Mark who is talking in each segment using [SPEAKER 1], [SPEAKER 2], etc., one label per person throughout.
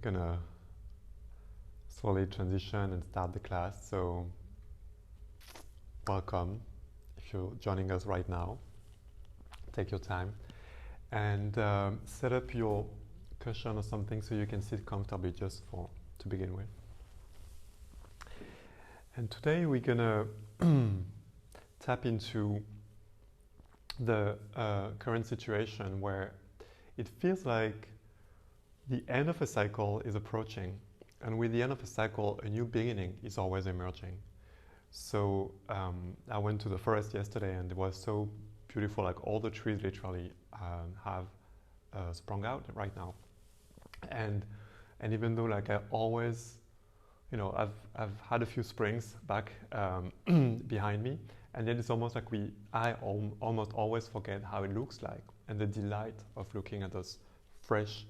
[SPEAKER 1] gonna slowly transition and start the class. So welcome if you're joining us right now. Take your time and set up your cushion or something so you can sit comfortably just to begin with. And today we're gonna tap into the current situation where it feels like the end of a cycle is approaching, and with the end of a cycle, a new beginning is always emerging. So I went to the forest yesterday, and it was so beautiful. Like all the trees literally have sprung out right now, and even though like I always, you know, I've had a few springs back behind me, and then it's almost like I almost always forget how it looks like, and the delight of looking at those fresh,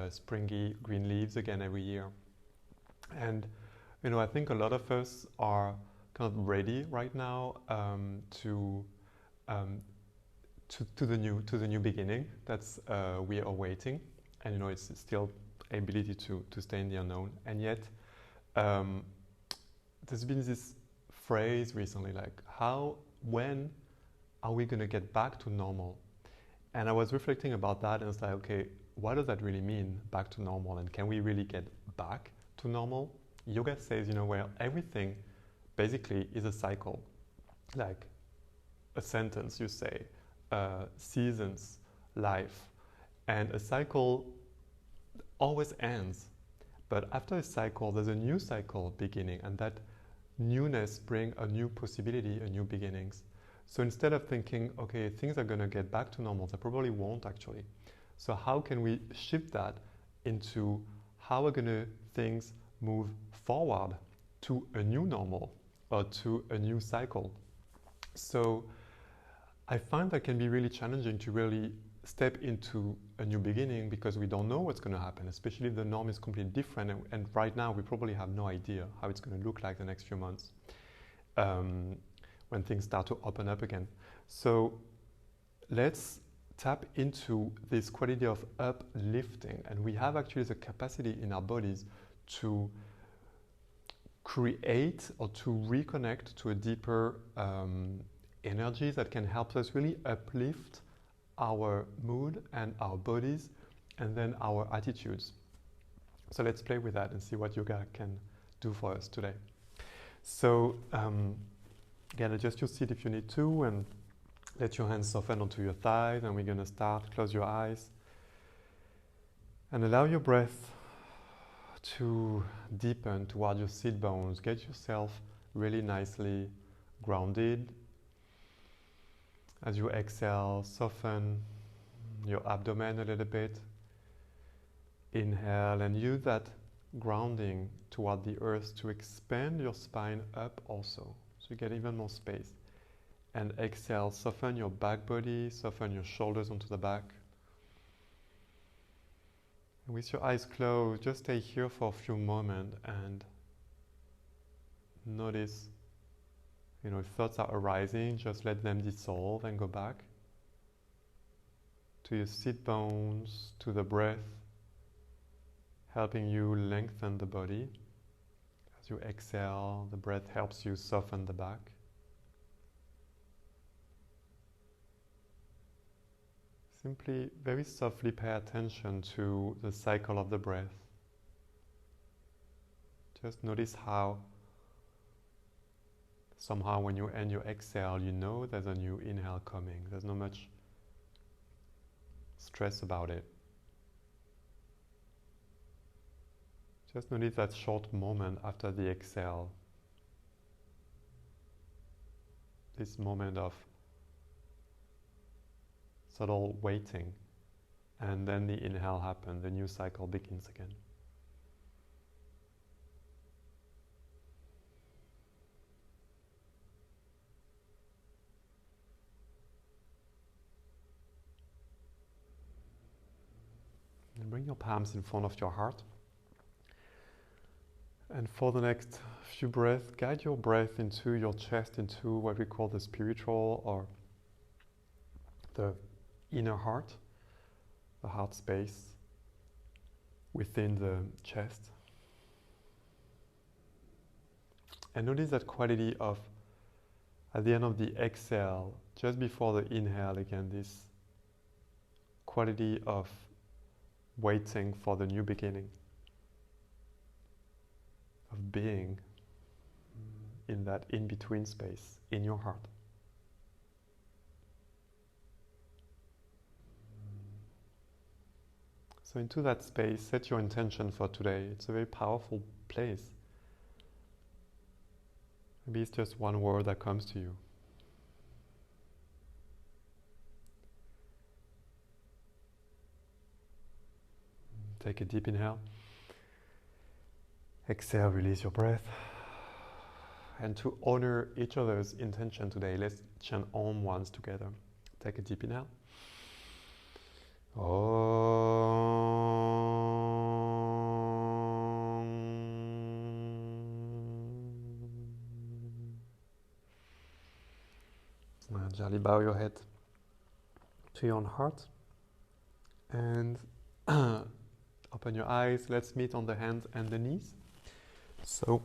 [SPEAKER 1] springy green leaves again every year. And you know, I think a lot of us are kind of ready right now to the new beginning that's we are awaiting, and you know, it's still ability to stay in the unknown, and yet there's been this phrase recently, like when are we going to get back to normal? And I was reflecting about that, and it's like, okay, what does that really mean, back to normal? And can we really get back to normal? Yoga says, you know, where everything basically is a cycle, like a sentence you say, seasons, life, and a cycle always ends. But after a cycle, there's a new cycle beginning, and that newness brings a new possibility, a new beginnings. So instead of thinking, okay, things are going to get back to normal, they probably won't actually. So how can we shift that into how are things move forward to a new normal or to a new cycle? So I find that can be really challenging to really step into a new beginning, because we don't know what's going to happen, especially if the norm is completely different, and right now we probably have no idea how it's going to look like the next few months when things start to open up again. So let's tap into this quality of uplifting, and we have actually the capacity in our bodies to create or to reconnect to a deeper energy that can help us really uplift our mood and our bodies, and then our attitudes. So let's play with that and see what yoga can do for us today. So again, adjust your seat if you need to, and let your hands soften onto your thighs, and we're going to start. Close your eyes and allow your breath to deepen toward your sit bones. Get yourself really nicely grounded. As you exhale, soften your abdomen a little bit. Inhale and use that grounding toward the earth to expand your spine up also, so you get even more space. And exhale, soften your back body, soften your shoulders onto the back. And with your eyes closed, just stay here for a few moments and notice, you know, if thoughts are arising, just let them dissolve and go back to your sit bones, to the breath, helping you lengthen the body. As you exhale, the breath helps you soften the back. Simply, very softly pay attention to the cycle of the breath. Just notice how somehow when you end your exhale, you know there's a new inhale coming. There's not much stress about it. Just notice that short moment after the exhale. This moment of subtle waiting, and then the inhale happens, the new cycle begins again. And bring your palms in front of your heart. And for the next few breaths, guide your breath into your chest, into what we call the spiritual or the inner heart, the heart space. within the chest. And notice that quality of, at the end of the exhale, just before the inhale, again, this quality of waiting for the new beginning, of being in that in-between space in your heart. So into that space, set your intention for today. It's a very powerful place. Maybe it's just one word that comes to you. Take a deep inhale. Exhale, release your breath. And to honor each other's intention today, let's chant Om once together. Take a deep inhale. Gently bow your head to your own heart and open your eyes. Let's meet on the hands and the knees. So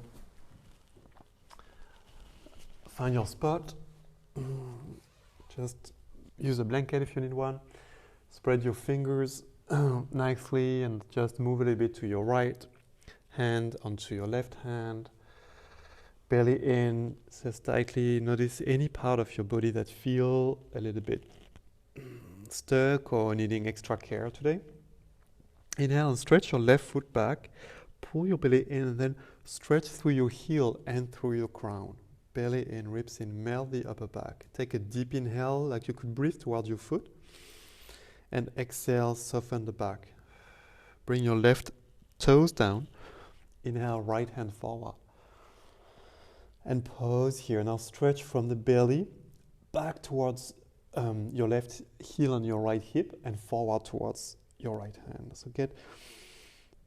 [SPEAKER 1] find your spot. Just use a blanket if you need one. Spread your fingers nicely and just move a little bit to your right hand onto your left hand. Belly in, sit tightly. Notice any part of your body that feel a little bit stuck or needing extra care today. Inhale and stretch your left foot back. Pull your belly in and then stretch through your heel and through your crown. Belly in, ribs in, melt the upper back. Take a deep inhale like you could breathe towards your foot. And exhale, soften the back. Bring your left toes down. Inhale, right hand forward. And pause here. Now stretch from the belly back towards your left heel and your right hip and forward towards your right hand. So get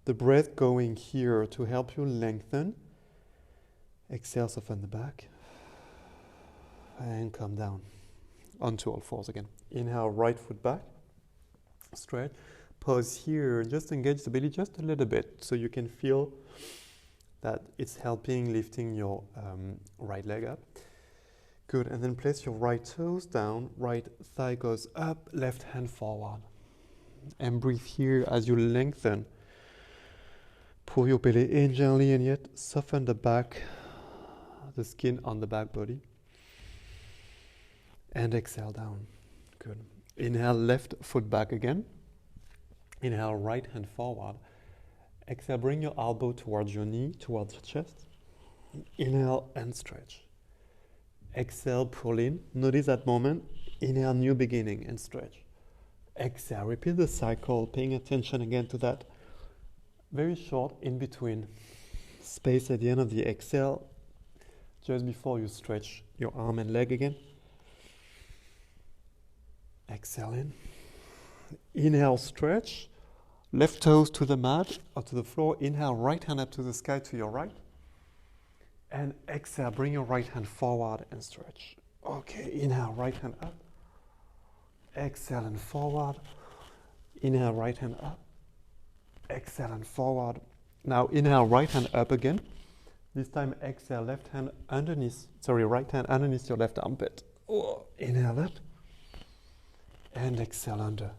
[SPEAKER 1] the breath going here to help you lengthen. Exhale, soften the back. And come down onto all fours again. Inhale, right foot back. Stretch. Pause here. Just engage the belly just a little bit so you can feel that it's helping lifting your right leg up. Good, and then place your right toes down, right thigh goes up, left hand forward. And breathe here as you lengthen. Pull your belly in gently and yet soften the back, the skin on the back body. And exhale down. Good. Inhale, left foot back again. Inhale, right hand forward. Exhale, bring your elbow towards your knee, towards your chest. Inhale and stretch. Exhale, pull in. Notice that moment. Inhale, new beginning and stretch. Exhale, repeat the cycle, paying attention again to that very short in-between space at the end of the exhale, just before you stretch your arm and leg again. Exhale in. Inhale, stretch. Left toes to the mat or to the floor. Inhale, right hand up to the sky to your right. And exhale, bring your right hand forward and stretch. Okay, inhale, right hand up. Exhale and forward. Inhale, right hand up. Exhale and forward. Now inhale, right hand up again. This time exhale, left hand underneath, right hand underneath your left armpit. Oh, inhale up. And exhale under.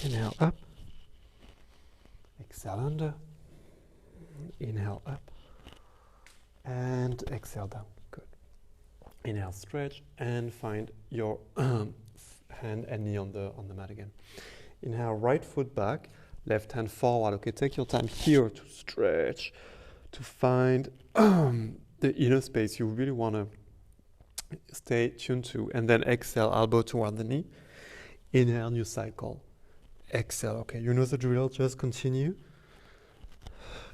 [SPEAKER 1] Inhale up. Exhale under. Inhale up. And exhale down. Good. Inhale, stretch, and find your hand and knee on the mat again. Inhale, right foot back, left hand forward. Okay, take your time here to stretch, to find the inner space you really want to stay tuned to. And then exhale, elbow toward the knee. Inhale, new cycle. Exhale. Okay, you know the drill. Just continue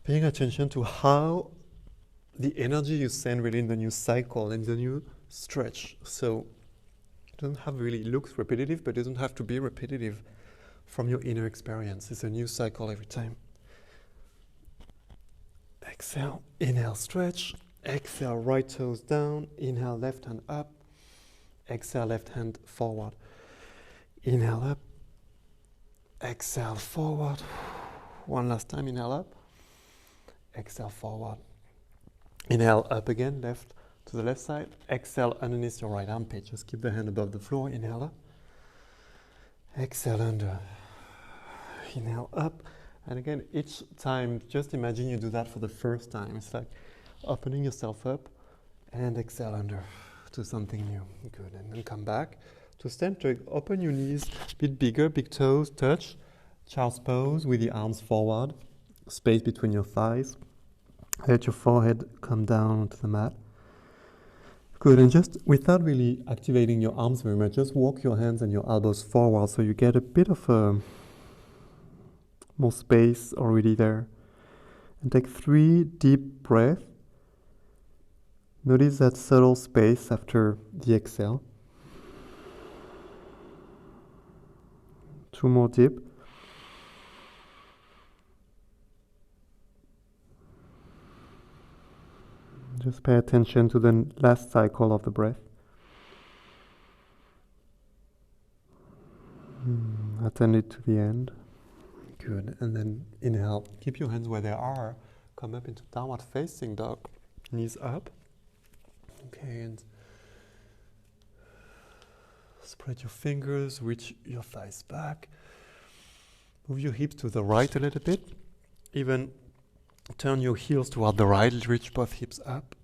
[SPEAKER 1] paying attention to how the energy you send really in the new cycle and the new stretch. So it doesn't have really, it looks repetitive, but it doesn't have to be repetitive from your inner experience. It's a new cycle every time. Exhale, inhale, stretch. Exhale, right toes down. Inhale, left hand up. Exhale, left hand forward. Inhale up. Exhale, forward. One last time, inhale up. Exhale forward. Inhale up again, left to the left side. Exhale underneath your right armpit. Just keep the hand above the floor. Inhale up. Exhale under. Inhale up. And again, each time, just imagine you do that for the first time. It's like opening yourself up and exhale under to something new. Good. And then come back to center. Open your knees a bit bigger, big toes touch. Child's pose with the arms forward. Space between your thighs. Let your forehead come down onto the mat. Good. And just without really activating your arms very much, just walk your hands and your elbows forward so you get a bit of more space already there. And take 3 deep breaths. Notice that subtle space after the exhale. 2 more deep. Just pay attention to the last cycle of the breath. Attend it to the end. Good. And then inhale. Keep your hands where they are. Come up into downward facing dog. Knees up. Okay, and spread your fingers, reach your thighs back. Move your hips to the right a little bit. Even turn your heels toward the right, reach both hips up.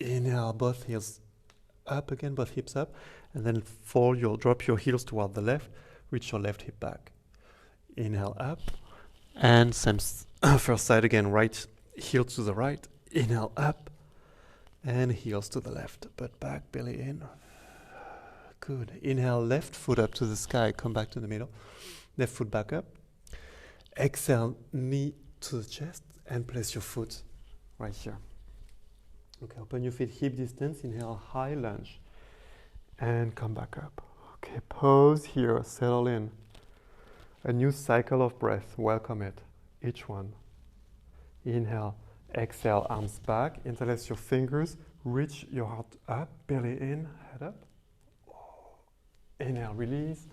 [SPEAKER 1] Inhale, both heels up again, both hips up. And then drop your heels toward the left, reach your left hip back. Inhale up. And same first side again, right heel to the right. Inhale up. And heels to the left, butt back, belly in. Good. Inhale, left foot up to the sky, come back to the middle. Left foot back up. Exhale, knee to the chest, and place your foot right here. Okay, open your feet hip distance. Inhale, high lunge, and come back up. Okay, pause here, settle in. A new cycle of breath, welcome it, each one. Inhale. Exhale, arms back, interlace your fingers, reach your heart up, belly in, head up. Inhale, release,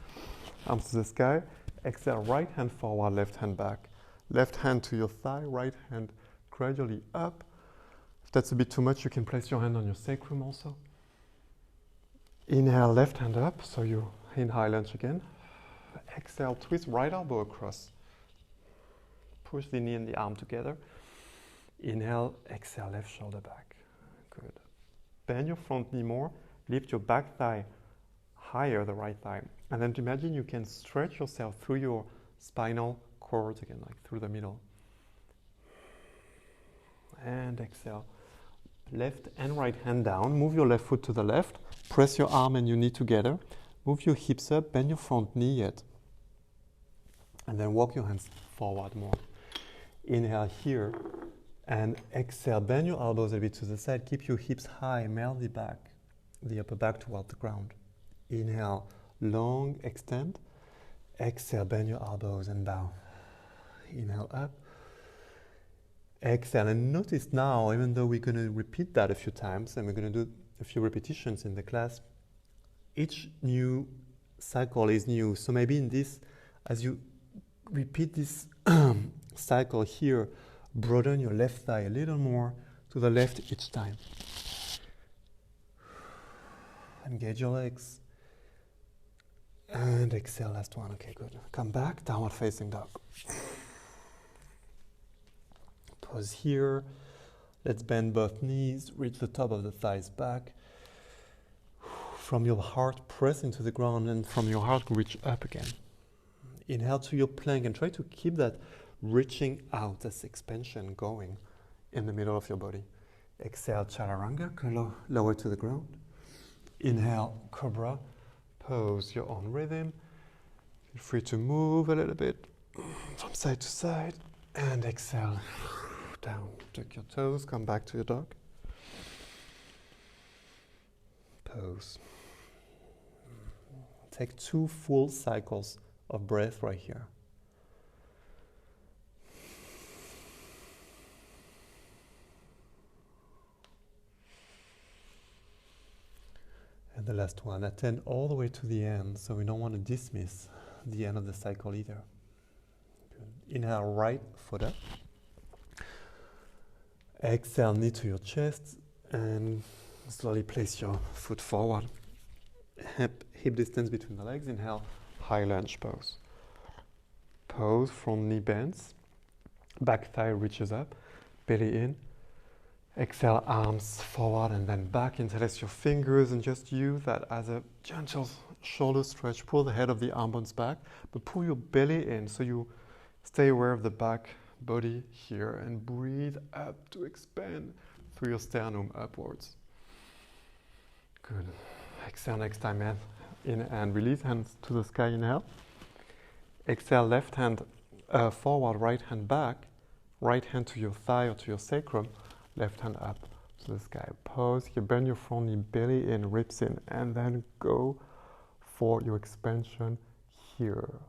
[SPEAKER 1] arms to the sky. Exhale, right hand forward, left hand back. Left hand to your thigh, right hand gradually up. If that's a bit too much, you can place your hand on your sacrum also. Inhale, left hand up, so you in high lunge again. Exhale, twist right elbow across. Push the knee and the arm together. Inhale, exhale, left shoulder back. Good. Bend your front knee more. Lift your back thigh higher, the right thigh. And then imagine you can stretch yourself through your spinal cord again, like through the middle. And exhale. Left and right hand down. Move your left foot to the left. Press your arm and your knee together. Move your hips up. Bend your front knee yet. And then walk your hands forward more. Inhale here. And exhale, bend your elbows a bit to the side. Keep your hips high, melt the upper back toward the ground. Inhale, long extend. Exhale, bend your elbows and bow. Inhale up. Exhale, and notice now, even though we're going to repeat that a few times, and we're going to do a few repetitions in the class, each new cycle is new. So maybe in this, as you repeat this cycle here, broaden your left thigh a little more to the left each time. Engage your legs. And exhale, last one. Okay, good. Come back, downward facing dog. Pause here. Let's bend both knees, reach the top of the thighs back. From your heart, press into the ground, and from your heart, reach up again. Inhale to your plank and try to keep that reaching out, this expansion going in the middle of your body. Exhale, chaturanga, lower to the ground. Inhale, cobra, pose your own rhythm. Feel free to move a little bit from side to side. And exhale, down, tuck your toes, come back to your dog. Pose. Take 2 full cycles of breath right here. And the last one, attend all the way to the end, so we don't want to dismiss the end of the cycle either. Good. Inhale, right foot up. Exhale, knee to your chest, and slowly place your foot forward. Hip distance between the legs. Inhale, high lunge pose. Pose, front knee bends, back thigh reaches up, belly in. Exhale, arms forward and then back. Interlace your fingers and just use that as a gentle shoulder stretch. Pull the head of the arm bones back, but pull your belly in so you stay aware of the back body here and breathe up to expand through your sternum upwards. Good. Exhale next time, in and release, hands to the sky, inhale. Exhale, left hand forward, right hand back, right hand to your thigh or to your sacrum, left hand up to the sky. Pause, you bend your front knee, belly in, ribs in, and then go for your expansion here.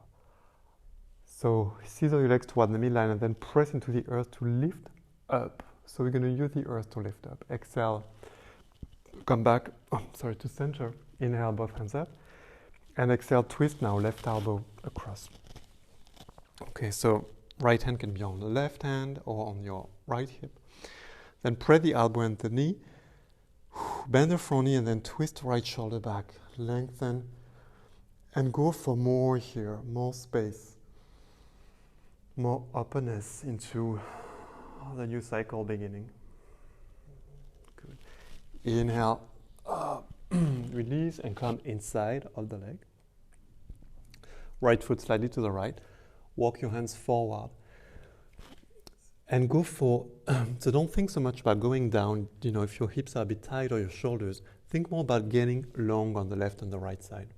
[SPEAKER 1] So scissor your legs toward the midline and then press into the earth to lift up. So we're going to use the earth to lift up. Exhale, come back, to center. Inhale, both hands up. And exhale, twist now, left elbow across. Okay, so right hand can be on the left hand or on your right hip. Then press the elbow and the knee. Bend the front knee and then twist right shoulder back. Lengthen and go for more here, more space. More openness into the new cycle beginning. Good. Inhale, release and come inside of the leg. Right foot slightly to the right. Walk your hands forward. And go for, so don't think so much about going down, if your hips are a bit tight or your shoulders. Think more about getting long on the left and the right side.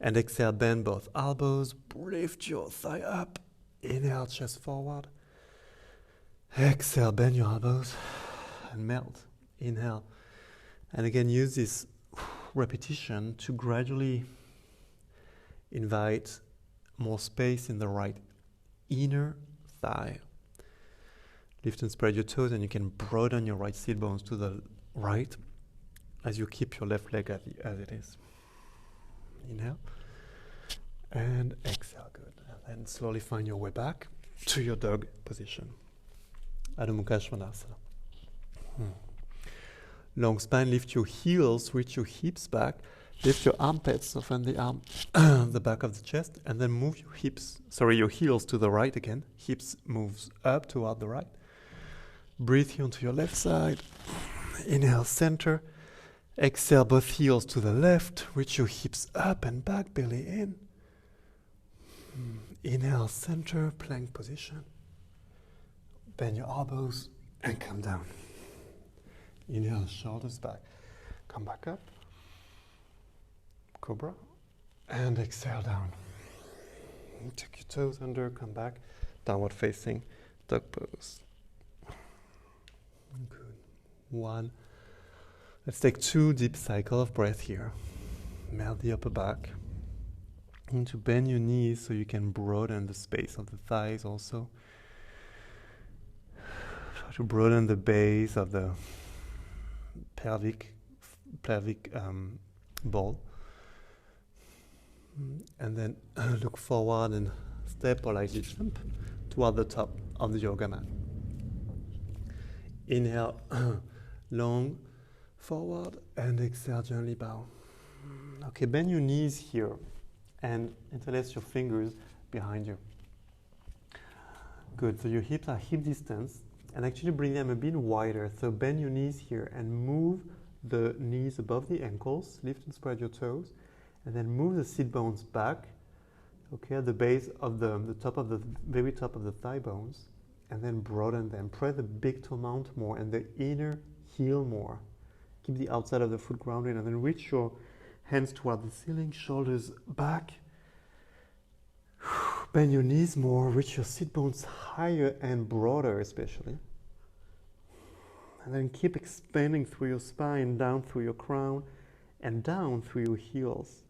[SPEAKER 1] And exhale, bend both elbows, lift your thigh up. Inhale, chest forward. Exhale, bend your elbows and melt. Inhale. And again, use this repetition to gradually invite more space in the right inner thigh. Lift and spread your toes, and you can broaden your right sit bones to the right as you keep your left leg as it is. Inhale. And exhale, good. And then slowly find your way back to your dog position. Adho Mukha Svanasana. Long spine, lift your heels, reach your hips back, lift your armpits, soften the arm, the back of the chest, and then move your heels to the right again. Hips moves up toward the right. Breathe here onto your left side. Inhale, center. Exhale, both heels to the left. Reach your hips up and back, belly in. Inhale, center, plank position. Bend your elbows and come down. Inhale, shoulders back. Come back up. Cobra. And exhale down. Tuck your toes under, come back. Downward facing dog pose. Good. 1. Let's take 2 deep cycle of breath here. Melt the upper back. And to bend your knees so you can broaden the space of the thighs also. Try to broaden the base of the pelvic ball. And then look forward and step or lightly jump toward the top of the yoga mat. Inhale, long forward, and exhale, gently bow. Okay, bend your knees here and interlace your fingers behind you. Good, so your hips are hip distance, and actually bring them a bit wider. So bend your knees here and move the knees above the ankles, lift and spread your toes, and then move the sit bones back, okay, at the base of the very top of the thigh bones, and then broaden them. Press the big toe mount more and the inner heel more. Keep the outside of the foot grounded, and then reach your hands toward the ceiling, shoulders back. Bend your knees more, reach your sit bones higher and broader especially. And then keep expanding through your spine, down through your crown, and down through your heels.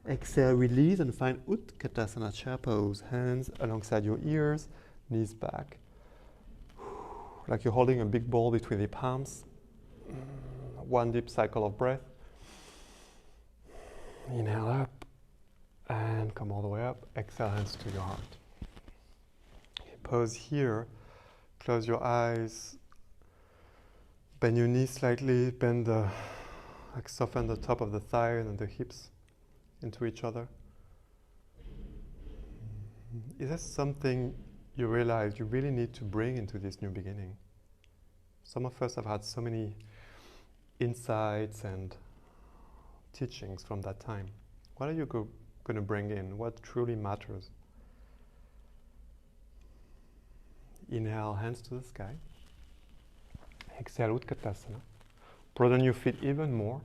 [SPEAKER 1] Exhale, release, and find Utkatasana chair pose. Hands alongside your ears, knees back. Like you're holding a big ball between the palms. 1 deep cycle of breath. Inhale up and come all the way up. Exhale, hands to your heart. Pause here. Close your eyes. Bend your knees slightly. Soften the top of the thigh and the hips into each other. Is there something you realize you really need to bring into this new beginning? Some of us have had so many insights and teachings from that time. What are you going to bring in? What truly matters? Inhale, hands to the sky. Exhale, Utkatasana. Broaden your feet even more.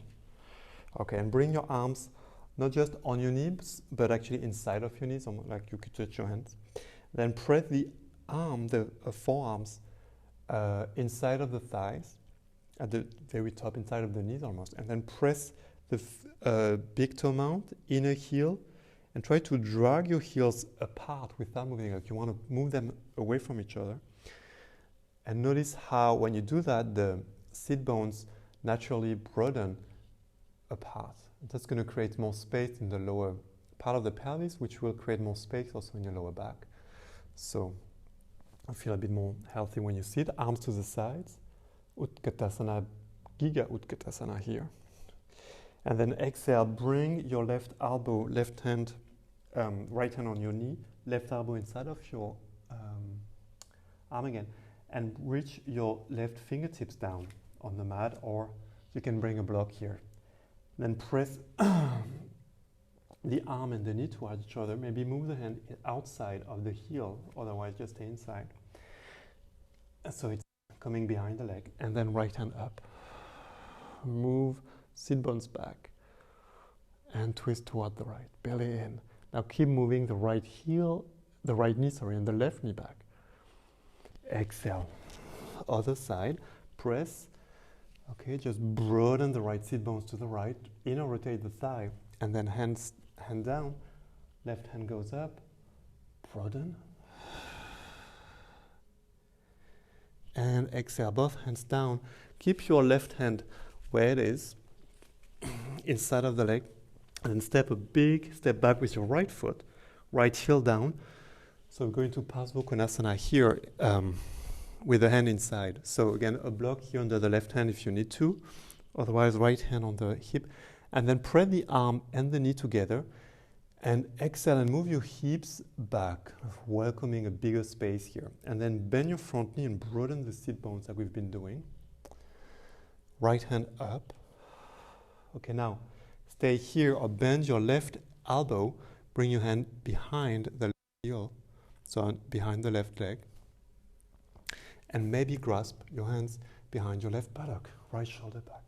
[SPEAKER 1] Okay, and bring your arms not just on your knees, but actually inside of your knees, like you could touch your hands. Then press the forearms inside of the thighs, at the very top, inside of the knees almost. And then press the big toe mount, inner heel, and try to drag your heels apart without moving. Like you want to move them away from each other. And notice how when you do that, the sit bones naturally broaden apart. That's going to create more space in the lower part of the pelvis, which will create more space also in your lower back. So I feel a bit more healthy when you sit. Arms to the sides. Utkatasana, Giga Utkatasana here. And then exhale, bring your left elbow, left hand, right hand on your knee, left elbow inside of your arm again. And reach your left fingertips down on the mat, or you can bring a block here. Then press the arm and the knee towards each other. Maybe move the hand outside of the heel, otherwise just stay inside. So it's coming behind the leg. And then right hand up. Move sit bones back. And twist toward the right, belly in. Now keep moving the right heel, the right knee, and the left knee back. Exhale. Other side. Press. Okay, just broaden the right sit bones to the right. Inner rotate the thigh. And then hand down. Left hand goes up. Broaden. And exhale, both hands down. Keep your left hand where it is, inside of the leg. And then step a big step back with your right foot. Right heel down. So we're going to Trikonasana here. With the hand inside. So again, a block here under the left hand if you need to. Otherwise, right hand on the hip. And then press the arm and the knee together. And exhale and move your hips back, welcoming a bigger space here. And then bend your front knee and broaden the sit bones like we've been doing. Right hand up. Okay, now stay here or bend your left elbow. Bring your hand behind the left heel. So behind the left leg. And maybe grasp your hands behind your left buttock, right shoulder back.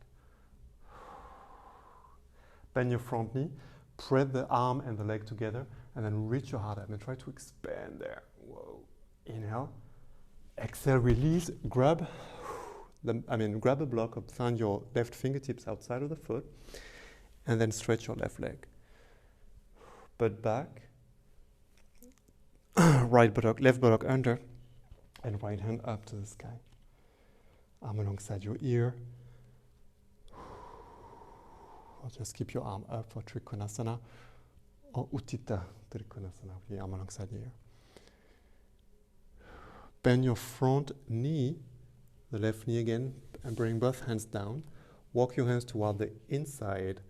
[SPEAKER 1] Bend your front knee, press the arm and the leg together, and then reach your heart up and try to expand there. Whoa. Inhale. Exhale, release, grab a block up, find your left fingertips outside of the foot, and then stretch your left leg. Butt back, right buttock, left buttock under, and right hand up to the sky. Arm alongside your ear. Or just keep your arm up for Trikonasana. Or Uttita Trikonasana, with the arm alongside the ear. Bend your front knee, the left knee again, and bring both hands down. Walk your hands toward the inside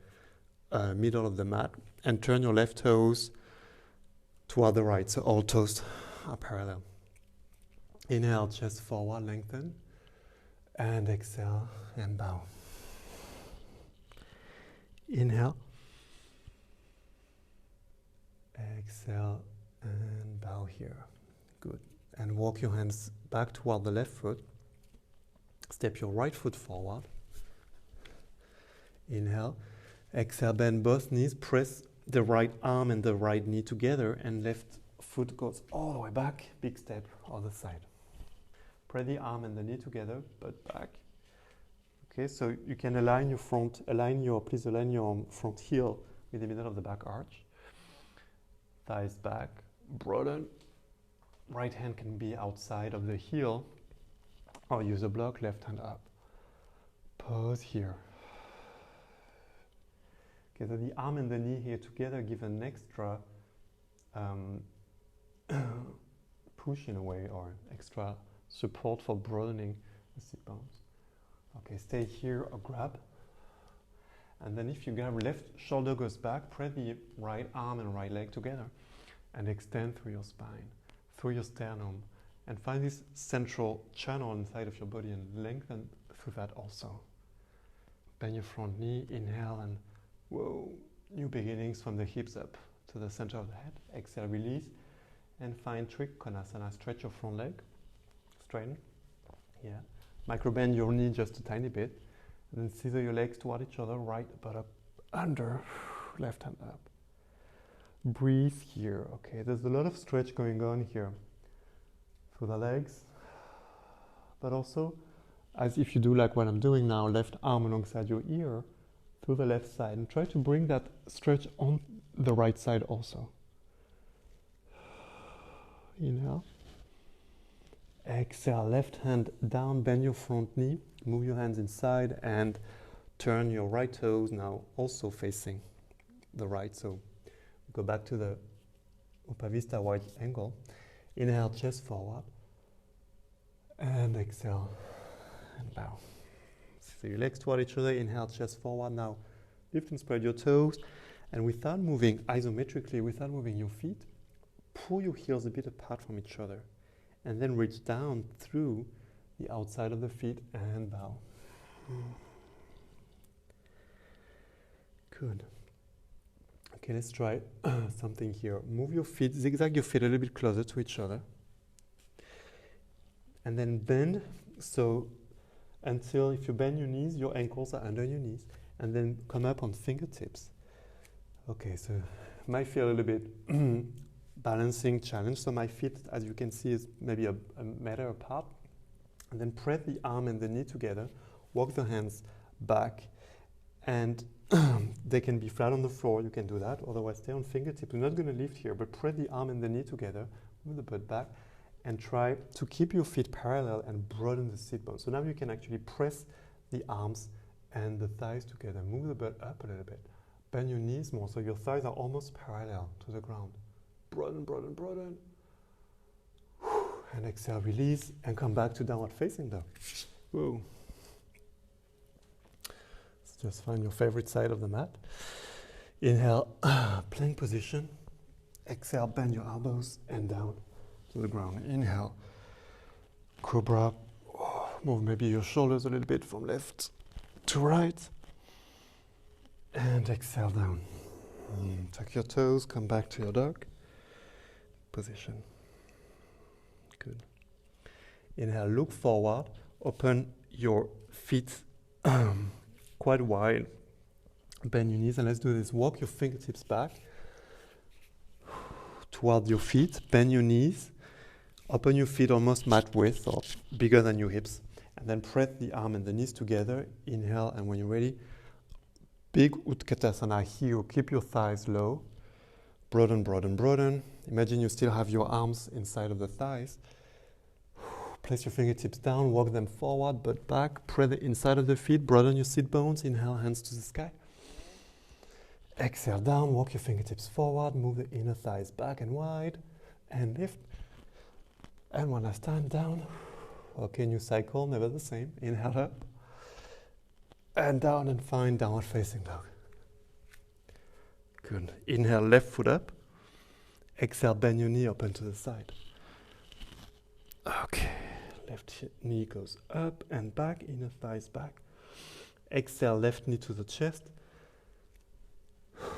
[SPEAKER 1] middle of the mat, and turn your left toes toward the right, so all toes are parallel. Inhale, chest forward, lengthen, and exhale, and bow. Inhale, exhale, and bow here. Good. And walk your hands back toward the left foot. Step your right foot forward. Inhale, exhale, bend both knees, press the right arm and the right knee together, and left foot goes all the way back, big step, other side. Press the arm and the knee together, butt back. Okay, so you can align your front heel with the middle of the back arch. Thighs back, broaden. Right hand can be outside of the heel, or use a block, left hand up. Pause here. Okay, so the arm and the knee here together give an extra push in a way, or extra support for broadening the sit bones. Okay, stay here or grab. And then if you grab, left shoulder goes back, press the right arm and right leg together and extend through your spine, through your sternum, and find this central channel inside of your body and lengthen through that also. Bend your front knee, inhale, and whoa, new beginnings from the hips up to the center of the head. Exhale, release, and find Trikonasana. Stretch your front leg, straighten, yeah. Micro bend your knee just a tiny bit, and then scissor your legs toward each other, right butt up, under, left hand up. Breathe here, okay, there's a lot of stretch going on here through the legs, but also as if you do like what I'm doing now, left arm alongside your ear through the left side, and try to bring that stretch on the right side also. Inhale. Exhale, left hand down, bend your front knee, move your hands inside and turn your right toes now also facing the right. So go back to the Upavista wide angle. Inhale, chest forward, and exhale, and bow. So your legs toward each other, inhale, chest forward. Now lift and spread your toes, and without moving isometrically, without moving your feet, pull your heels a bit apart from each other, and then reach down through the outside of the feet and bow. Good. Okay, let's try something here. Move your feet, zigzag your feet a little bit closer to each other. And then bend, so until if you bend your knees, your ankles are under your knees. And then come up on fingertips. Okay, so it might feel a little bit balancing challenge. So my feet, as you can see, is maybe a meter apart. And then press the arm and the knee together. Walk the hands back, and they can be flat on the floor. You can do that. Otherwise, stay on fingertips. We're not going to lift here, but press the arm and the knee together. Move the butt back, and try to keep your feet parallel and broaden the sit bone. So now you can actually press the arms and the thighs together. Move the butt up a little bit. Bend your knees more, so your thighs are almost parallel to the ground. Broaden, broaden, broaden. And exhale, release, and come back to downward facing dog. Whoa. So just find your favorite side of the mat. Inhale, plank position. Exhale, bend your elbows and down to the ground. Inhale, cobra. Move maybe your shoulders a little bit from left to right. And exhale down. Tuck your toes, come back to your dog position. Good. Inhale, look forward, open your feet quite wide, bend your knees, and let's do this. Walk your fingertips back toward your feet, bend your knees, open your feet almost mat width or bigger than your hips, and then press the arm and the knees together. Inhale, and when you're ready, big Utkatasana here. Keep your thighs low. Broaden, broaden, broaden. Imagine you still have your arms inside of the thighs. Place your fingertips down, walk them forward, but back. Press the inside of the feet, broaden your sit bones. Inhale, hands to the sky. Exhale down, walk your fingertips forward, move the inner thighs back and wide, and lift. And one last time, down. Okay, new cycle, never the same. Inhale up, and down, and find downward facing dog. Good. Inhale, left foot up. Exhale, bend your knee, open to the side. Okay. Left knee goes up and back, inner thighs back. Exhale, left knee to the chest.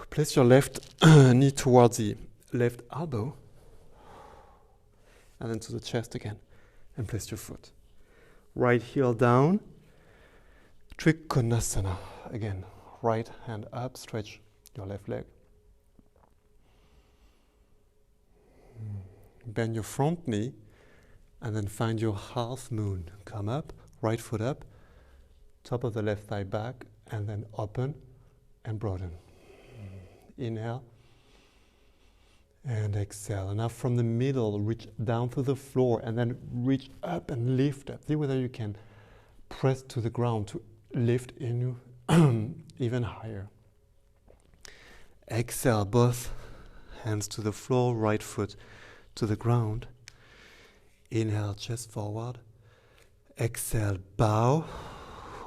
[SPEAKER 1] Place your left knee towards the left elbow. And then to the chest again. And place your foot. Right heel down. Trikonasana. Again, right hand up, stretch your left leg. Bend your front knee, and then find your half moon. Come up, right foot up, top of the left thigh back, and then open and broaden. Inhale, and exhale. And now from the middle, reach down to the floor, and then reach up and lift up. See whether you can press to the ground to lift in even higher. Exhale, both hands to the floor, right foot to the ground. Inhale, chest forward. Exhale, bow.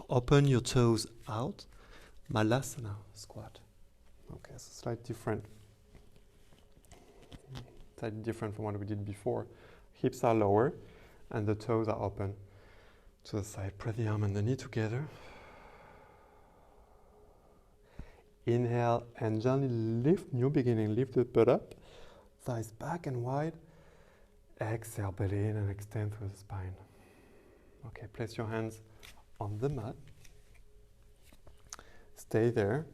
[SPEAKER 1] Open your toes out. Malasana squat. Okay, so slightly different from what we did before. Hips are lower and the toes are open to the side. Press the arm and the knee together. Inhale and gently lift, new beginning, lift the butt up. Thighs back and wide. Exhale, belly in and extend through the spine. Okay, place your hands on the mat. Stay there.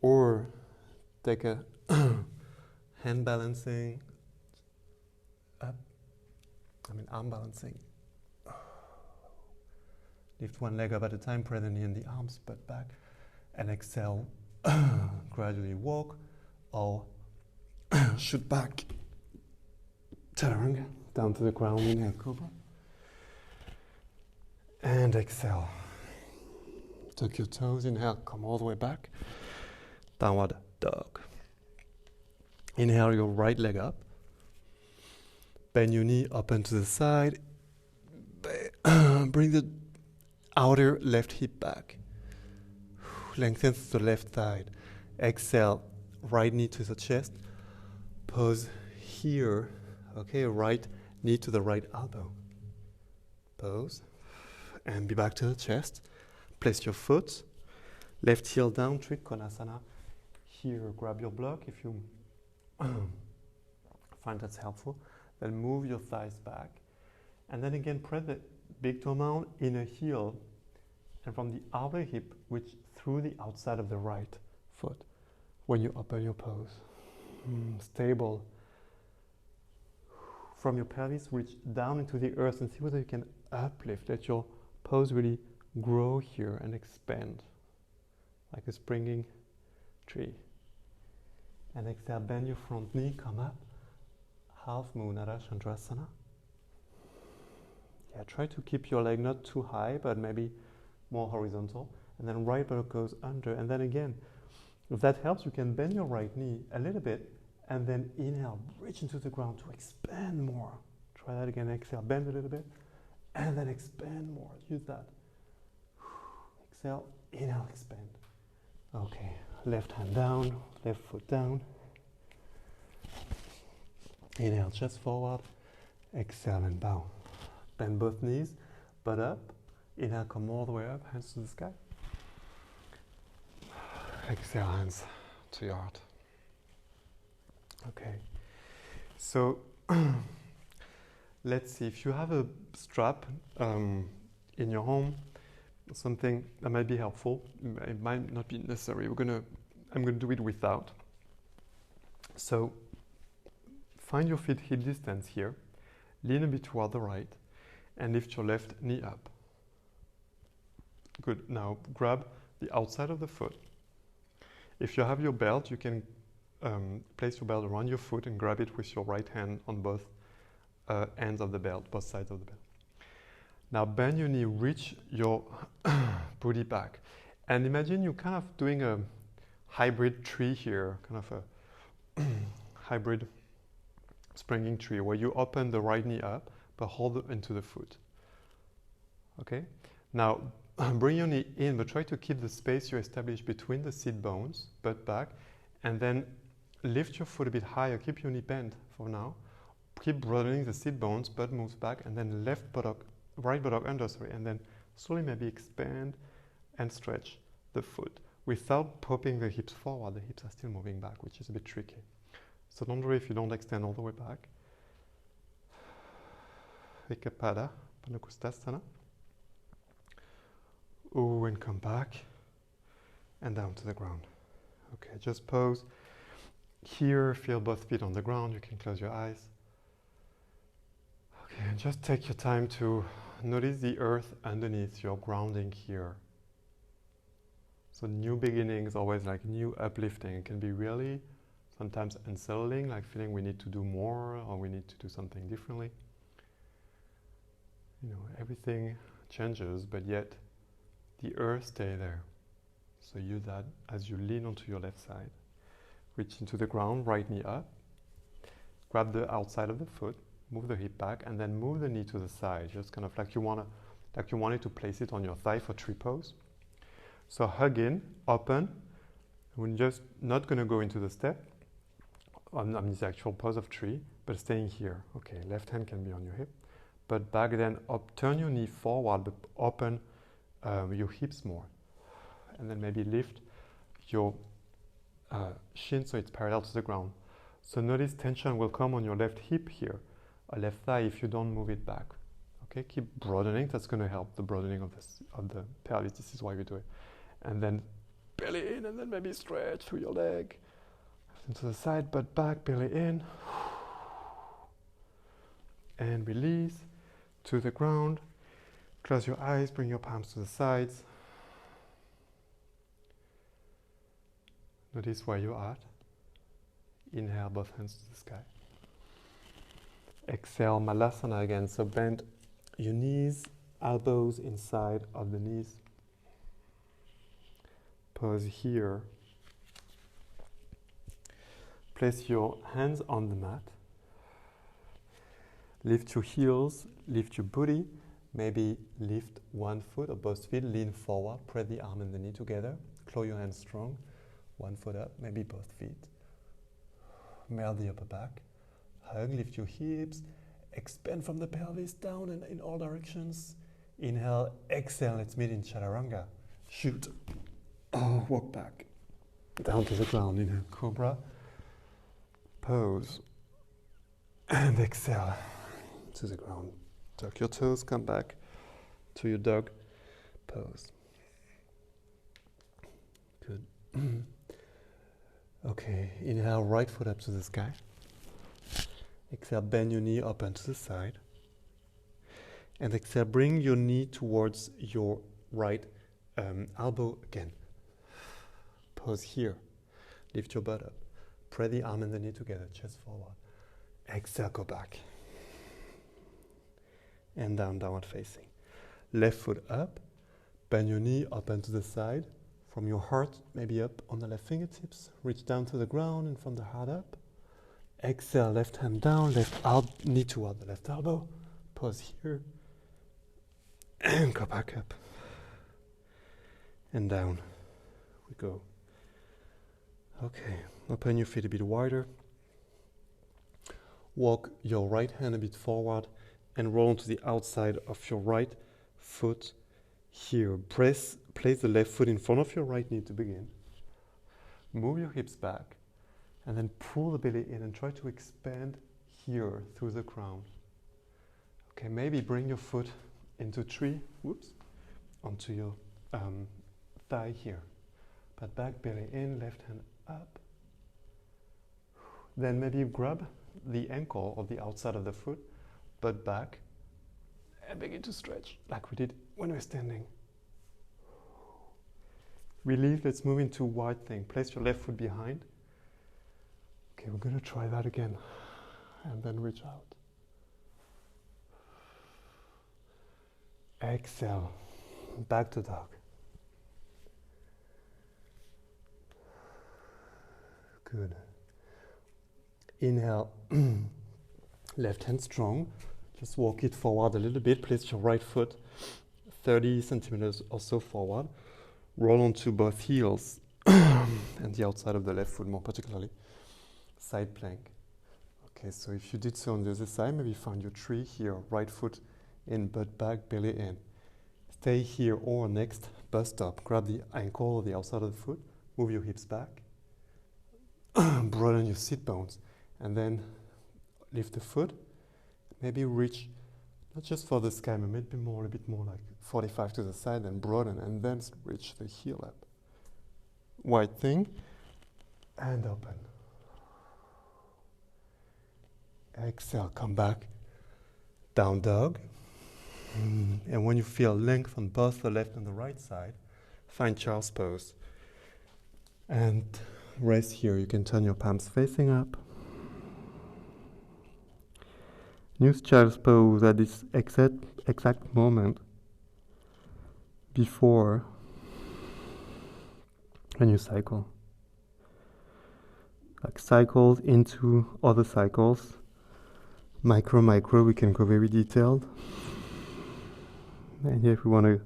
[SPEAKER 1] Or take a hand balancing up. Arm balancing. Lift one leg up at a time, press the knee and the arms, butt back. And exhale, gradually walk or shoot back. Chaturanga, down to the ground, inhale, cobra. And exhale. Tuck your toes, inhale, come all the way back. Downward dog. Inhale your right leg up. Bend your knee, open to the side. Bring the outer left hip back. Lengthen the left thigh. Exhale, right knee to the chest. Pause here. Okay, right knee to the right elbow. Pause. And be back to the chest. Place your foot. Left heel down, Trikonasana. Here, grab your block if you find that's helpful. Then move your thighs back. And then again, press the big toe mound in a heel. And from the outer hip, which through the outside of the right foot. When you open your pose. Stable. From your pelvis, reach down into the earth and see whether you can uplift. Let your pose really grow here and expand. Like a springing tree. And exhale, bend your front knee, come up. Half moon, Chandrasana. Yeah, try to keep your leg not too high, but maybe more horizontal. And then right buttock goes under. And then again, if that helps, you can bend your right knee a little bit. And then inhale, reach into the ground to expand more. Try that again, exhale, bend a little bit. And then expand more, use that. Exhale, inhale, expand. Okay, left hand down, left foot down. Inhale, chest forward. Exhale and bow. Bend both knees, butt up. Inhale, come all the way up, hands to the sky. Exhale, hands to your heart. Okay, so let's see, if you have a strap in your home, something that might be helpful, it might not be necessary. I'm gonna do it without. So find your feet hip distance here, lean a bit toward the right, and lift your left knee up. Good. Now grab the outside of the foot. If you have your belt, you can place your belt around your foot and grab it with your right hand on both ends of the belt, both sides of the belt. Now bend your knee, reach your booty back. And imagine you're kind of doing a hybrid tree here, kind of a hybrid springing tree where you open the right knee up, but hold it into the foot. Okay? Now bring your knee in, but try to keep the space you established between the sit bones, butt back, and then lift your foot a bit higher, keep your knee bent for now. Keep broadening the sit bones, butt moves back, and then right buttock under, and then slowly maybe expand and stretch the foot without popping the hips forward. The hips are still moving back, which is a bit tricky. So don't worry if you don't extend all the way back. Ekapada, Panakustasana. Ooh, and come back and down to the ground. Okay, just pose. Here, feel both feet on the ground. You can close your eyes. Okay, and just take your time to notice the earth underneath, your grounding here. So new beginnings, always like new uplifting. It can be really sometimes unsettling, like feeling we need to do more or we need to do something differently. You know, everything changes, but yet the earth stays there. So use that as you lean onto your left side. Reach into the ground, right knee up. Grab the outside of the foot. Move the hip back, and then move the knee to the side, just kind of like you wanted to place it on your thigh for tree pose. So hug in, open. We're just not going to go into the step on the actual pose of tree, but staying here. Okay, left hand can be on your hip, but back then up. Turn your knee forward, but open your hips more, and then maybe lift your shin so it's parallel to the ground. So notice tension will come on your left hip here, or left thigh if you don't move it back. Okay, keep broadening. That's going to help the broadening of the pelvis. This is why we do it. And then belly in, and then maybe stretch through your leg. Into the side, but back, belly in. And release to the ground. Close your eyes, bring your palms to the sides. Notice where you're at. Inhale, both hands to the sky. Exhale, Malasana again. So bend your knees, elbows inside of the knees. Pause here. Place your hands on the mat. Lift your heels, lift your booty. Maybe lift one foot or both feet, lean forward, press the arm and the knee together. Claw your hands strong. One foot up, maybe both feet. Melt the upper back. Hug, lift your hips. Expand from the pelvis down and in all directions. Inhale, exhale, let's meet in Chaturanga. Shoot. Oh, walk back. Down to the ground. Inhale, Cobra. Pose. And exhale to the ground. Tuck your toes, come back to your dog pose. Good. Okay, inhale, right foot up to the sky. Exhale, bend your knee, open to the side. And exhale, bring your knee towards your right elbow again. Pause here. Lift your butt up. Press the arm and the knee together, chest forward. Exhale, go back. And down, downward facing. Left foot up. Bend your knee, open to the side. From your heart, maybe up on the left fingertips. Reach down to the ground and from the heart up. Exhale, left hand down, left knee toward the left elbow. Pause here. And go back up. And down we go. Okay, open your feet a bit wider. Walk your right hand a bit forward and roll to the outside of your right foot here. Place the left foot in front of your right knee to begin. Move your hips back and then pull the belly in and try to expand here through the crown. Okay, maybe bring your foot into tree, onto your thigh here. But back, belly in, left hand up. Then maybe grab the ankle or the outside of the foot, butt back, and begin to stretch like we did when we're standing. Release, let's move into wide thing. Place your left foot behind. Okay, we're gonna try that again. And then reach out. Exhale, back to dog. Good. Inhale, left hand strong. Just walk it forward a little bit. Place your right foot 30 centimeters or so forward. Roll onto both heels and the outside of the left foot more particularly. Side plank. Okay, so if you did so on the other side, maybe find your tree here. Right foot in, butt back, belly in. Stay here or next, bust up. Grab the ankle or the outside of the foot. Move your hips back. Broaden your sit bones. And then lift the foot. Maybe reach, not just for the sky, but maybe more, a bit more like 45 to the side and broaden, and then reach the heel up. Wide thing, and open. Exhale, come back, down dog. And when you feel length on both the left and the right side, find child's pose. And rest here. You can turn your palms facing up. Use child's pose at this exact moment before when you cycle. Like cycles into other cycles Micro, we can go very detailed. And here if we want to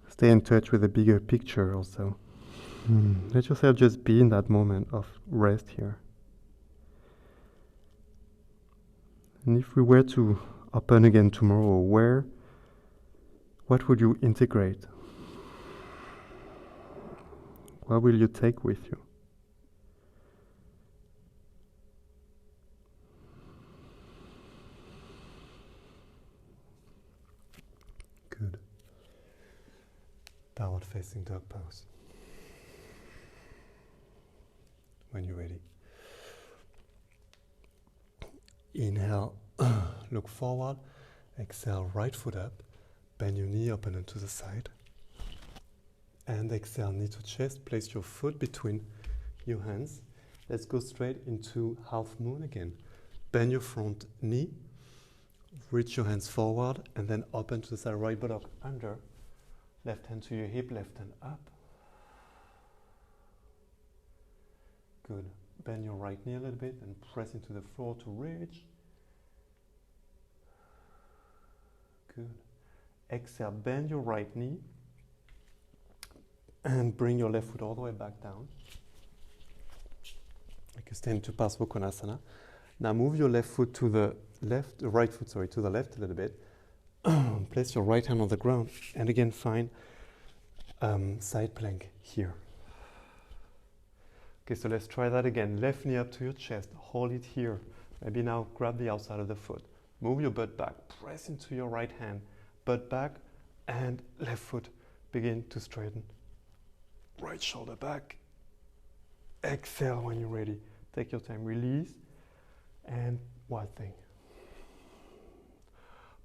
[SPEAKER 1] stay in touch with the bigger picture also. Let yourself just be in that moment of rest here. And if we were to open again tomorrow, what would you integrate? What will you take with you? Good. Downward facing dog pose. When you're ready. Inhale, look forward. Exhale, right foot up. Bend your knee, open it to the side. And exhale, knee to chest. Place your foot between your hands. Let's go straight into half moon again. Bend your front knee. Reach your hands forward and then open to the side. Right buttock under. Left hand to your hip, left hand up. Good. Bend your right knee a little bit and press into the floor to reach. Good. Exhale, bend your right knee and bring your left foot all the way back down. You can stay into Trikonasana. Now move your left foot to the left, right foot, sorry, to the left a little bit. Place your right hand on the ground and again find side plank here. Okay, so let's try that again. Left knee up to your chest, hold it here. Maybe now grab the outside of the foot. Move your butt back, press into your right hand, butt back, and left foot begin to straighten. Right shoulder back. Exhale when you're ready. Take your time, release, and wild thing.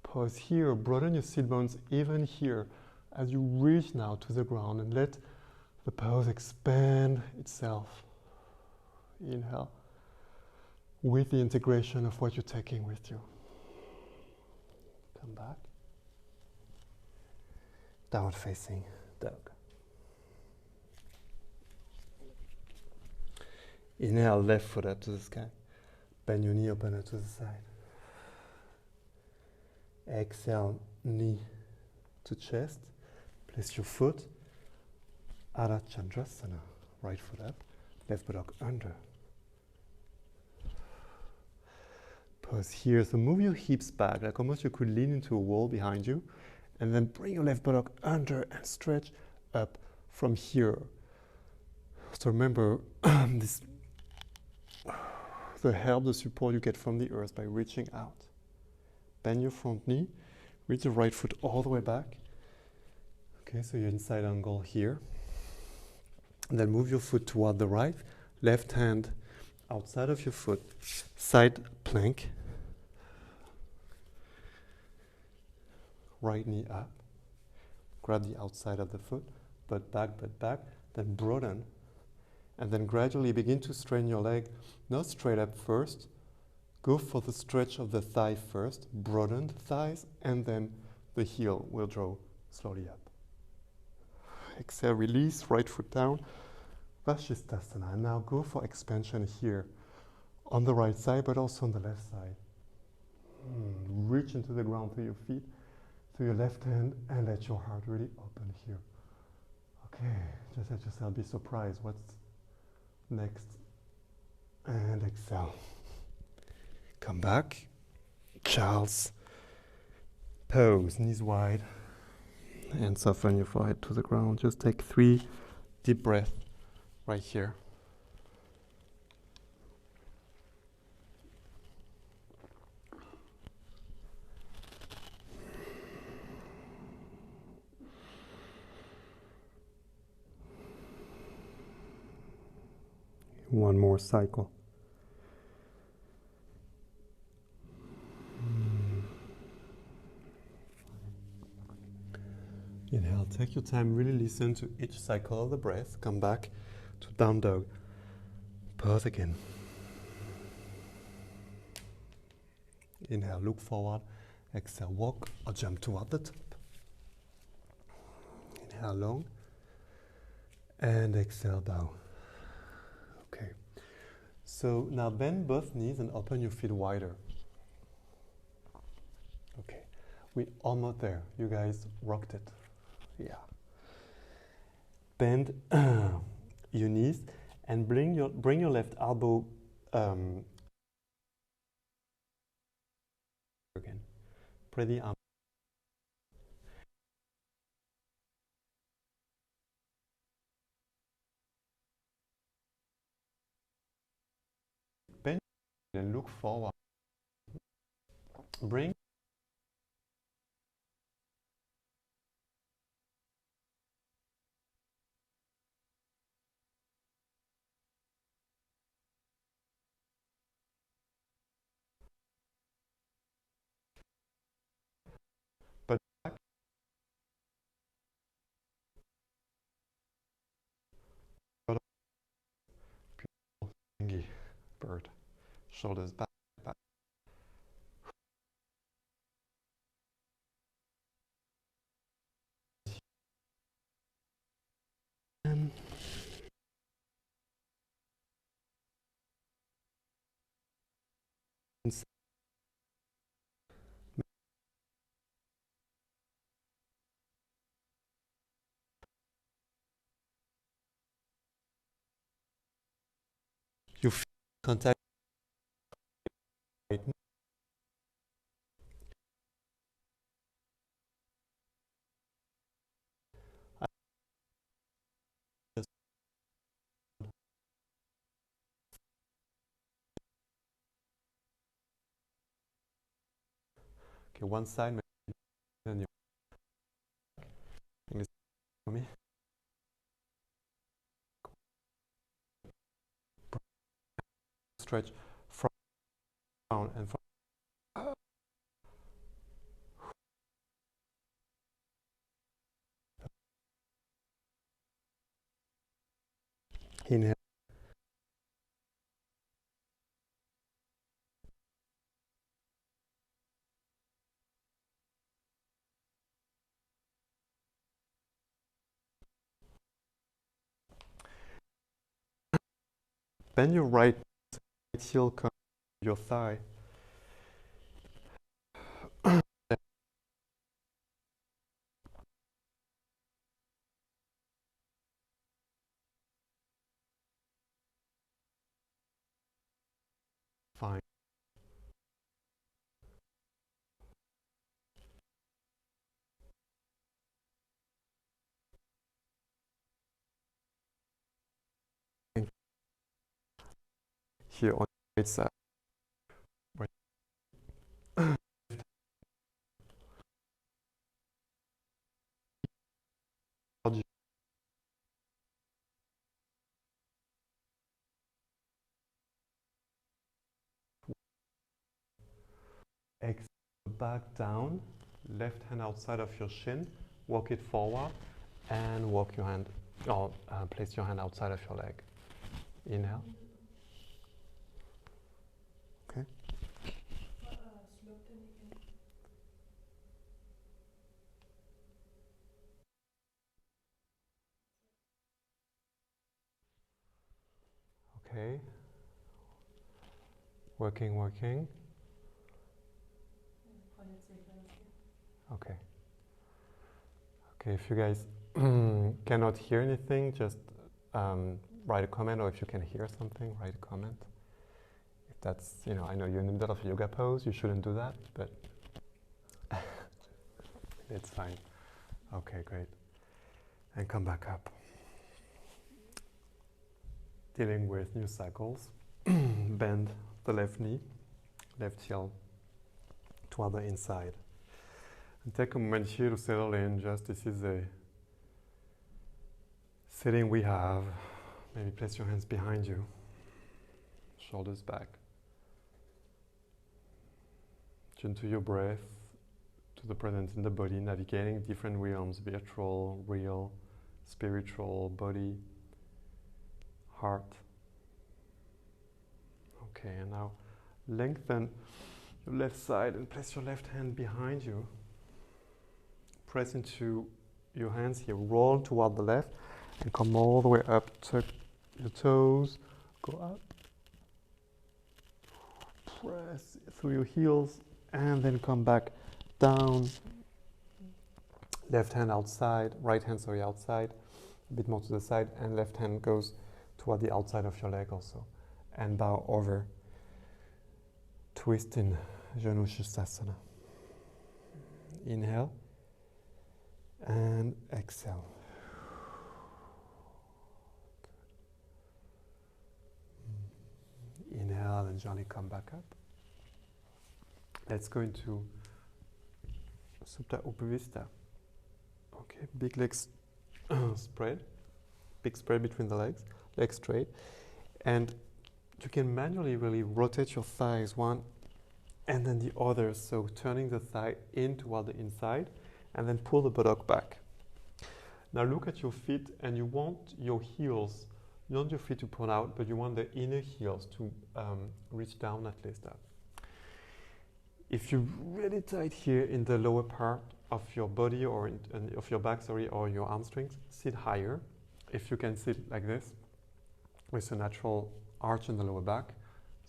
[SPEAKER 1] Pause here, broaden your sit bones even here as you reach now to the ground and let the pose expand itself. Inhale, with the integration of what you're taking with you. Come back. Downward facing dog. Inhale, left foot up to the sky. Bend your knee, open it to the side. Exhale, knee to chest. Place your foot. Ardha Chandrasana. Right foot up, left buttock under. Pause here. So move your hips back, like almost you could lean into a wall behind you. And then bring your left buttock under and stretch up from here. So remember, the help, the support you get from the earth by reaching out. Bend your front knee, reach the right foot all the way back. Okay, so you're in side angle here. And then move your foot toward the right, left hand outside of your foot, side plank. Right knee up. Grab the outside of the foot, butt back, then broaden. And then gradually begin to strain your leg, not straight up first. Go for the stretch of the thigh first, broaden the thighs, and then the heel will draw slowly up. Exhale, release, right foot down. Vashisthasana. And now go for expansion here on the right side, but also on the left side. Reach into the ground through your feet, through your left hand, and let your heart really open here. Okay, just let yourself be surprised. What's next? And exhale. Come back. Child's pose, knees wide, and soften your forehead to the ground. Just take 3 deep breaths right here. One more cycle. Inhale, take your time, really listen to each cycle of the breath. Come back to down dog. Pause again. Inhale, look forward. Exhale, walk or jump toward the top. Inhale, long. And exhale, bow. Okay. So now bend both knees and open your feet wider. Okay, we're almost there. You guys rocked it. Yeah. Bend your knees and bring your left elbow again. Spread the arm. Bend and look forward. Bring but back. Beautiful bird. Shoulders back. Back. You feel contact right now. Okay, one side, then you listen for me. Stretch from down and from. Inhale. Bend your right heel, come to your thigh. Fine. Here on the right side. Right. Exhale, back down. Left hand outside of your shin. Walk it forward and walk your hand, or place your hand outside of your leg. Inhale. Okay. Okay. Working. Okay. Okay, if you guys cannot hear anything, just write a comment, or if you can hear something, write a comment. If that's, I know you're in the middle of a yoga pose, you shouldn't do that, but it's fine. Okay, great. And come back up. Dealing with new cycles. Bend the left knee, left heel toward the inside. And take a moment here to settle in. Just this is a sitting we have. Maybe place your hands behind you, shoulders back. Tune to your breath, to the presence in the body, navigating different realms: virtual, real, spiritual, body, heart. Okay, and now lengthen your left side and place your left hand behind you. Press into your hands here, roll toward the left and come all the way up. Tuck your toes, go up press through your heels and then come back down. Left hand outside, right hand, sorry, outside, a bit more to the side, and left hand goes toward the outside of your leg also. And bow over. Twist in Chandrasana. Inhale and exhale. Inhale and gently come back up. Let's go into Supta Upavista. Okay, big legs spread, big spread between the legs straight, and you can manually really rotate your thighs one and then the other, so turning the thigh in toward the inside and then pull the buttock back. Now look at your feet, and you want your heels, you want your feet to point out, but you want the inner heels to reach down at least up. If you're really tight here in the lower part of your body or of your back, sorry, or your hamstrings, sit higher. If you can sit like this, with a natural arch in the lower back,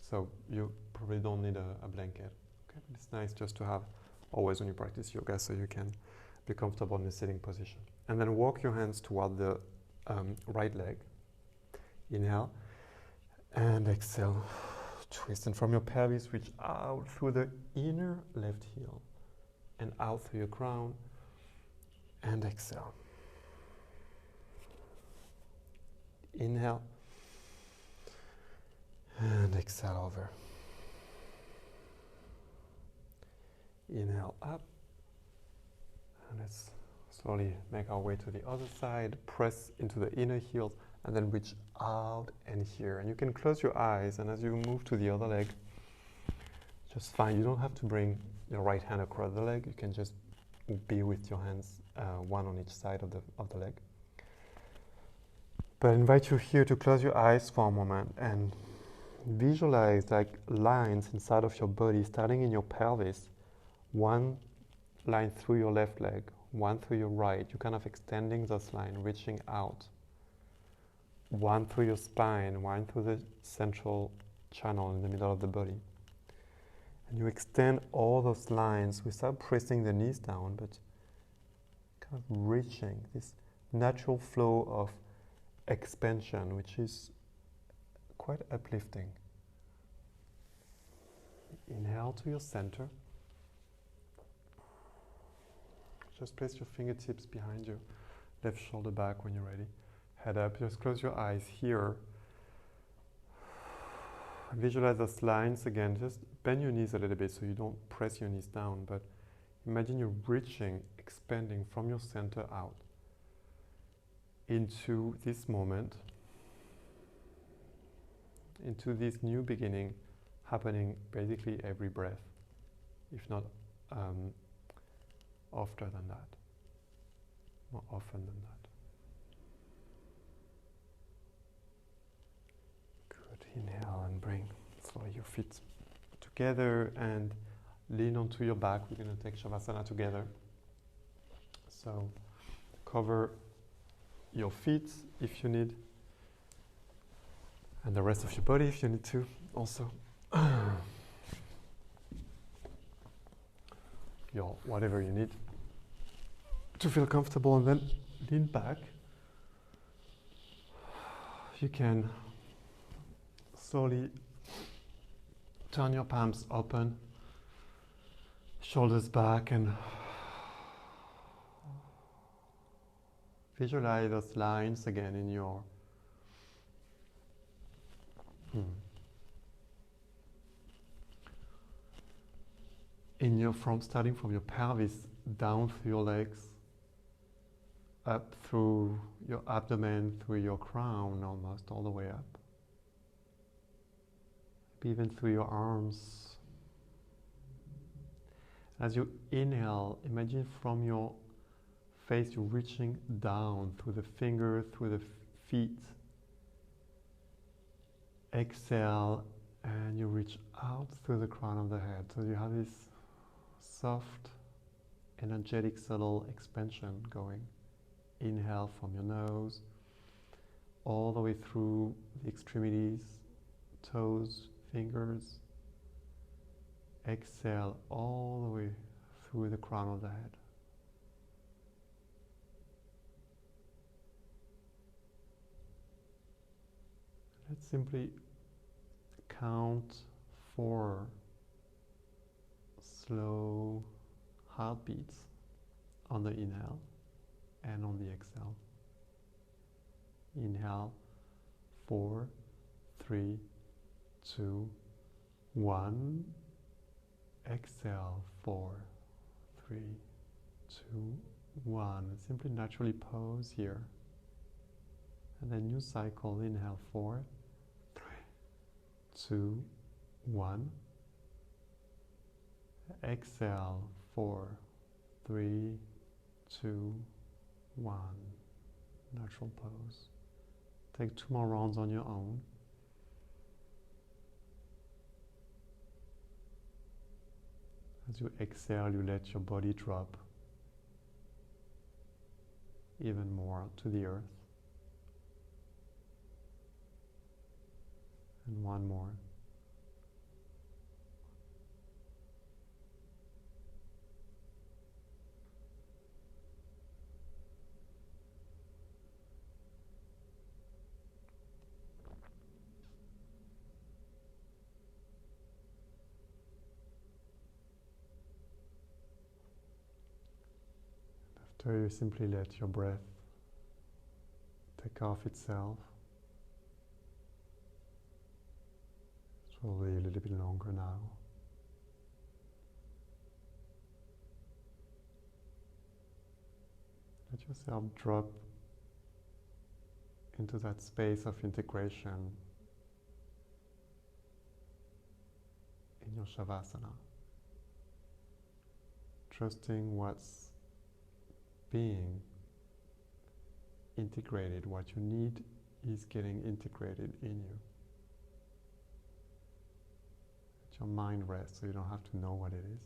[SPEAKER 1] so you probably don't need a blanket. Okay? But it's nice just to have always when you practice yoga, so you can be comfortable in a sitting position. And then walk your hands toward the right leg. Inhale and exhale. Twist, and from your pelvis, reach out through the inner left heel and out through your crown, and exhale. Inhale and exhale over. Inhale up, and let's slowly make our way to the other side. Press into the inner heels and then reach out and here. And you can close your eyes, and as you move to the other leg, just fine. You don't have to bring your right hand across the leg. You can just be with your hands, one on each side of the leg. But I invite you here to close your eyes for a moment and visualize like lines inside of your body, starting in your pelvis. One line through your left leg, one through your right. You're kind of extending this line, reaching out. One through your spine, one through the central channel in the middle of the body. And you extend all those lines without pressing the knees down, but kind of reaching this natural flow of expansion, which is quite uplifting. Inhale to your center. Just place your fingertips behind your left shoulder back when you're ready. Head up, just close your eyes here. Visualize those lines again. Just bend your knees a little bit so you don't press your knees down, but imagine you're reaching, expanding from your center out into this moment, into this new beginning happening basically every breath, if not often than that, more often than that. Inhale and bring slowly your feet together and lean onto your back. We're going to take Shavasana together. So cover your feet if you need, and the rest of your body if you need to also. Whatever you need to feel comfortable, and then lean back. You can slowly turn your palms open, shoulders back, and visualize those lines again in your front, starting from your pelvis down through your legs, up through your abdomen, through your crown, almost all the way up. Even through your arms. As you inhale, imagine from your face you're reaching down through the finger, through the feet. Exhale, and you reach out through the crown of the head. So you have this soft, energetic, subtle expansion going. Inhale from your nose, all the way through the extremities, toes, fingers, Exhale all the way through the crown of the head. Let's simply count 4 slow heartbeats on the inhale and on the exhale. Inhale, 4, 3, 2, 1. Exhale, 4, 3, 2, 1. Simply naturally pause here. And then new cycle. Inhale, 4, 3, 2, 1. Exhale, 4, 3, 2, 1. Natural pose. Take 2 more rounds on your own. As you exhale, you let your body drop even more to the earth. And 1 more. After you simply let your breath take off itself. It's probably a little bit longer now. Let yourself drop into that space of integration in your Shavasana. Trusting what's being integrated, what you need is getting integrated in you. Let your mind rest so you don't have to know what it is.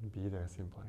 [SPEAKER 1] And be there simply.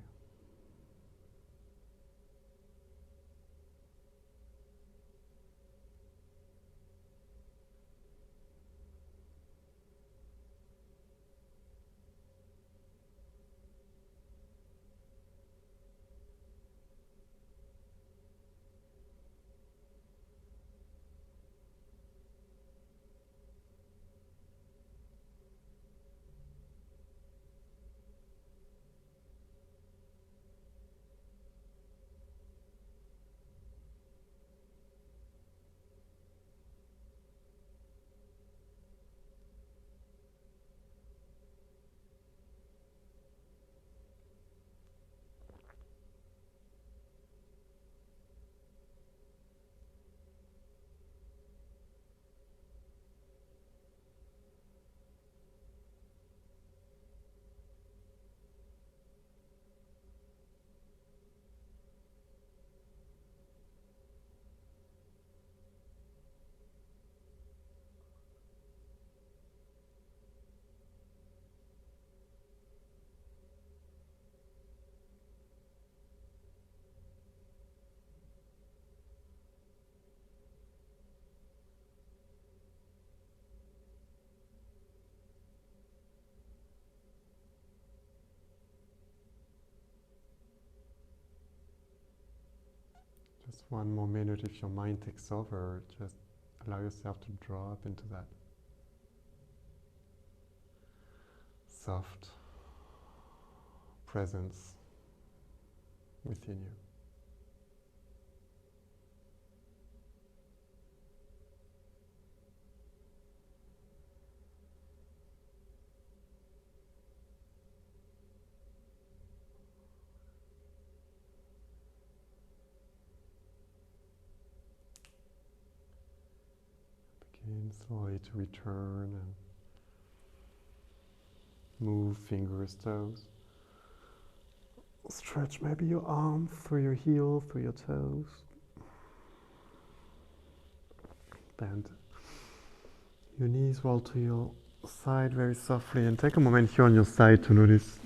[SPEAKER 1] Just 1 more minute. If your mind takes over, just allow yourself to drop into that soft presence within you. Begin slowly to return and move fingers, toes. Stretch maybe your arm through your heel, through your toes. Bend your knees roll to your side very softly, and take a moment here on your side to notice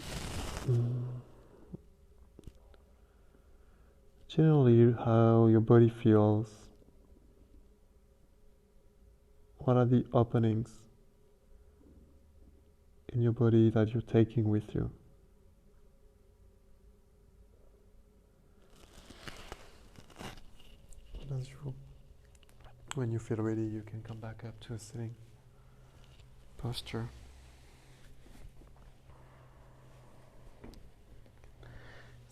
[SPEAKER 1] generally how your body feels. What are the openings in your body that you're taking with you. When you feel ready, you can come back up to a sitting posture.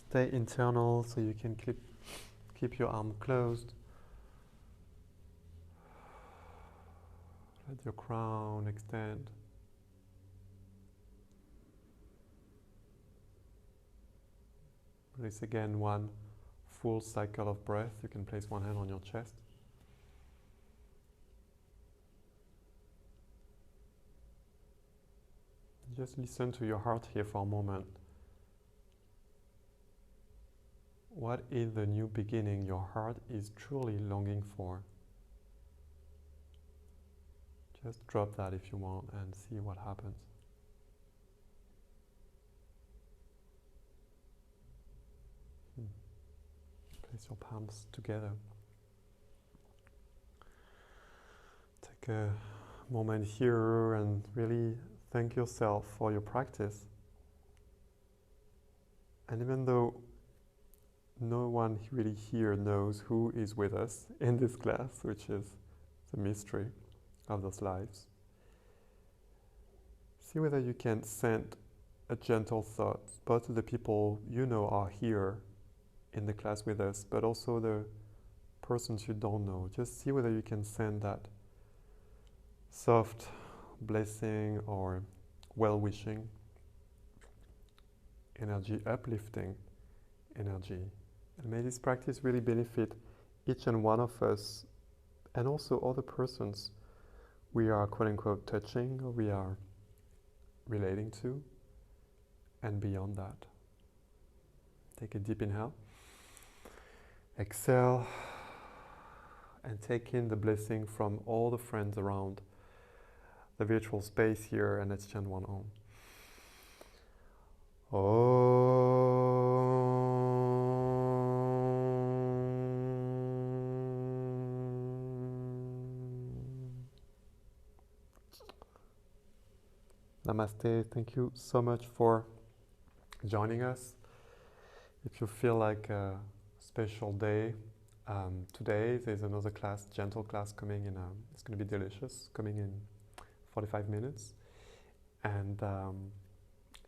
[SPEAKER 1] Stay internal, so you can keep your arm closed. Let your crown extend. Release again one full cycle of breath. You can place one hand on your chest. Just listen to your heart here for a moment. What is the new beginning your heart is truly longing for? Just drop that if you want and see what happens. Place your palms together. Take a moment here and really thank yourself for your practice. And even though no one really here knows who is with us in this class, which is the mystery of those lives, see whether you can send a gentle thought both to the people you know are here in the class with us, but also the persons you don't know. Just see whether you can send that soft blessing or well-wishing energy, uplifting energy. And may this practice really benefit each and one of us, and also other persons we are quote-unquote touching or we are relating to, and beyond that. Take a deep inhale. Exhale, and take in the blessing from all the friends around the virtual space here, and let's chant one Om. Namaste. Thank you so much for joining us. If you feel like a special day, today there's another class, gentle class coming in. It's going to be delicious, coming in 45 minutes. And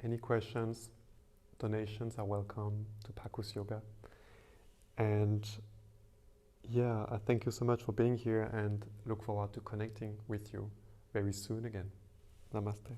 [SPEAKER 1] any questions, donations are welcome to Pakus Yoga. And yeah, I thank you so much for being here and look forward to connecting with you very soon again. Namaste.